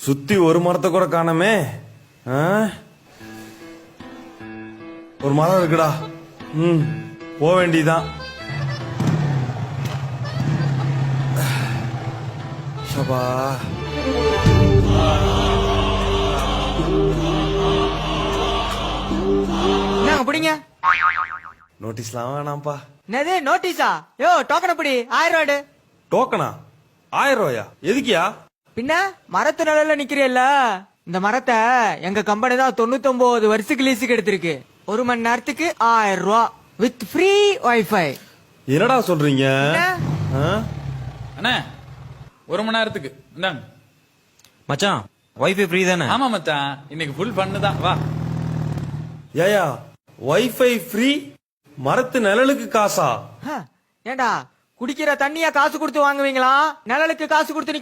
சுத்தி ஒரு மரத்தை கூட காணமே. ஒரு மரம் இருக்குடா. போக வேண்டியதான். சபா என்னங்க பிடிங்க. நோட்டீஸ்லாம் வேணாம்ப்பா. என்னது நோட்டீஸா? யோ டோக்கன் அப்படி 1000 ரூபாடு. டோக்கனா? 1000 ரூபாயா? எதுக்கியா? பின்ன மரத்து நிழல்ல நிக்கிறீல்ல, இந்த மரத்தை எங்க கம்பெனி தான் 99 வருஷத்துக்கு லீஸுக்கு எடுத்திருக்கு. 1 மணி நேரத்துக்கு 1000 ரூபா வித் ஃப்ரீ வைஃபை. என்னடா சொல்றீங்க? அண்ணா 1 மணி நேரத்துக்கு இந்தாங்க. மச்சான் வைஃபை ஃப்ரீ தானே? ஆமா மச்சான், இன்னைக்கு ஃபுல் பண்ணுதான். வா. ஏயா வைஃபை ஃப்ரீ, மரத்து நிழலுக்கு காசா? ஏண்டா குடிக்கிற தண்ணியா காசு கொடுத்து வாங்குவீங்களா, நிழலுக்கு காசு கொடுத்து நிக்க